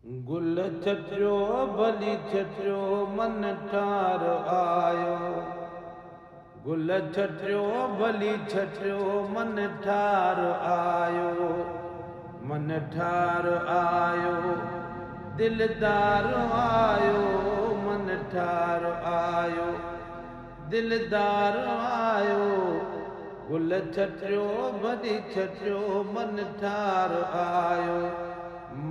गुल छटियो भली छटियो मन ठार आयो। गुल छटियो भली छटियो मन ठार आयो। मन ठार आयो दिलदार आयो। मन ठार आयो दिलदार आयो। गुल छटियो भली छटियो मन ठार आयो।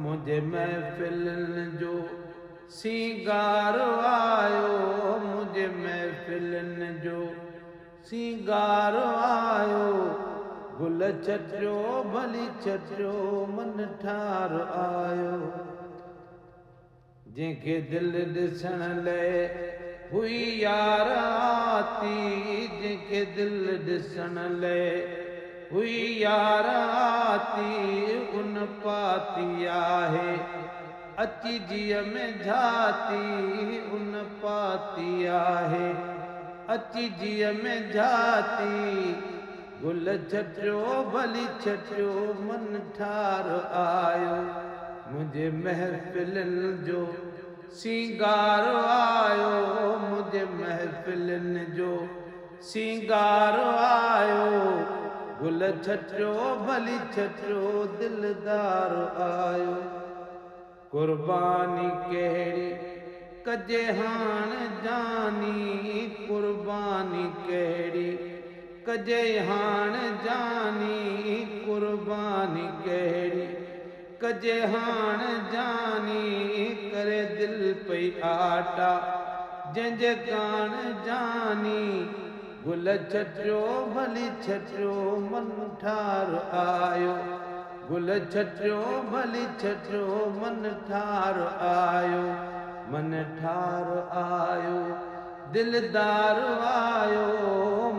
मुझे महफ़िलनि जो सींगार आयो। मुझे महफ़िलनि जो सींगार आयो। गुल छटियो भली छटियो मन ठार आयो। जंहिंखे दिलि ॾिसण लाइ हुई यार आती। जंहिंखे दिलि ॾिसण लाइ हुई यार आती। उन पाती आहे अची जीअ में झाती। उन पाती आहे अची जीअ में झाती। गुल छटियो भली छटियो मन ठार आयो। मुझे महफ़िलनि जो सींगार आयो। मुझे महफ़िलनि जो सींगार आयो। गुल छटियो भली छटियो दिलदार आयो। कुर्बानी कहिड़ी कजे हाणे जानी। कुर्बानी कहिड़ी कजे हाणे जानी। कुर्बानी कहिड़ी कजे हाणे जानी। करे दिल पई आटा जंहिंजे कान जानी। गुल छटियो भली छटियो मन ठार आयो। गुल छटियो भली छटियो मन ठार आयो। मन ठार आयो दिलदार आयो।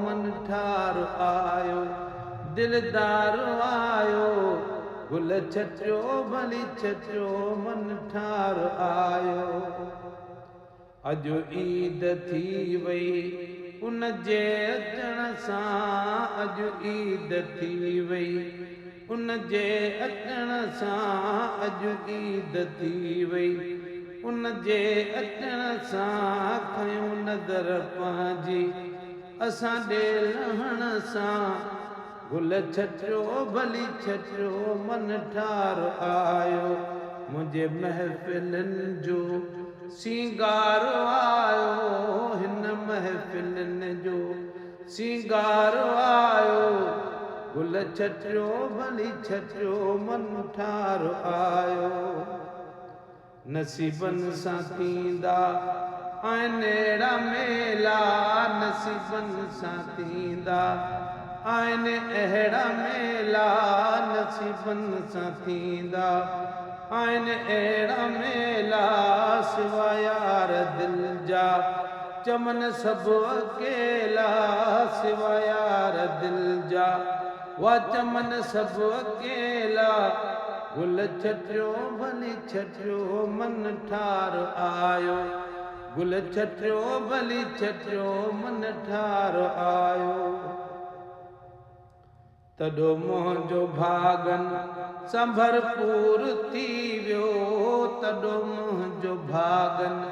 मन ठार आयो दिलदार आयो। गुल छटियो भली छटियो मन ठार आयो। अॼु ईद थी वई उन जे अचण सां। अॼु ईद थी वई उन जे अचण सां। अॼु ईद थी वई उन जे अचण सां। खयूं नज़र पंहिंजी असां ॾे लहण सां। गुल छटियो भली छटियो मन ठार आयो। मुंहिंजे महफ़िलनि जो सींगार आयो। हिन महफ़िलनि जो सींगार आयो। गुल छटियो भली छटियो मन ठार आयो। नसीबनि सां थींदा आहिनि अहिड़ा मेला। नसीबनि सां थींदा आहिनि अहिड़ा मेला। नसीबनि सां थींदा आहिनि अहिड़ा मेला। सिवा यार दिल जा चमन सभु अकेला। सिवा यार दिल जा वा चमन सभु अकेला। गुल छटियो भली छटियो मन ठार आयो। गुल छटियो भली छटियो मन ठार आयो। तॾो मुंहिंजो भागनि सां भरपूर थी वियो। तॾो मुंहिंजो भागनि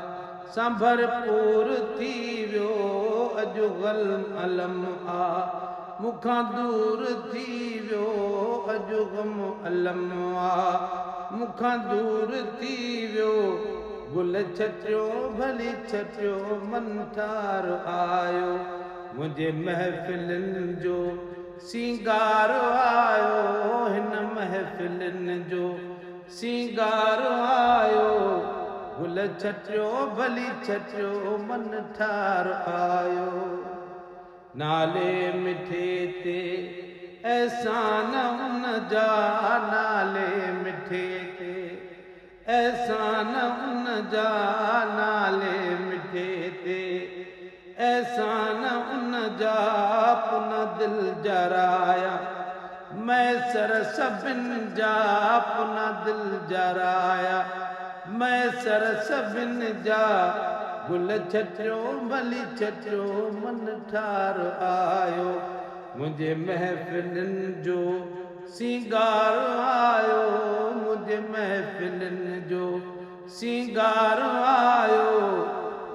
सां भरपूर थी वियो। अॼु ग़म अलम आ मूंखां दूर थी वियो। अॼु ग़म अलम आ मूंखां दूर थी वियो। गुल छटियो भली छटियो मन ठार आयो। मुंहिंजे महफ़िलनि जो सींगार आयो। हिन महफ़िलनि जो सींगार आयो। गुल छटियो भली छटियो मन ठार आयो। नाले मिठे ते एहसान उन जा। नाले मिठे ते एहसान उन जा। नाले मिठे ते एहसान उन जा। पुन दिल जराया मैसर सभिनि जा। पुन दिल जराया मैसर सभिनि जा। गुल छटियो भली छटियो मन ठार आयो। मुंहिंजे महफ़िलनि जो सींगार आयो। मुंहिंजे ते महफ़िलनि जो सिंगार आयो।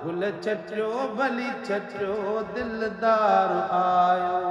गुल छटियो भली छटियो दिलदार आयो।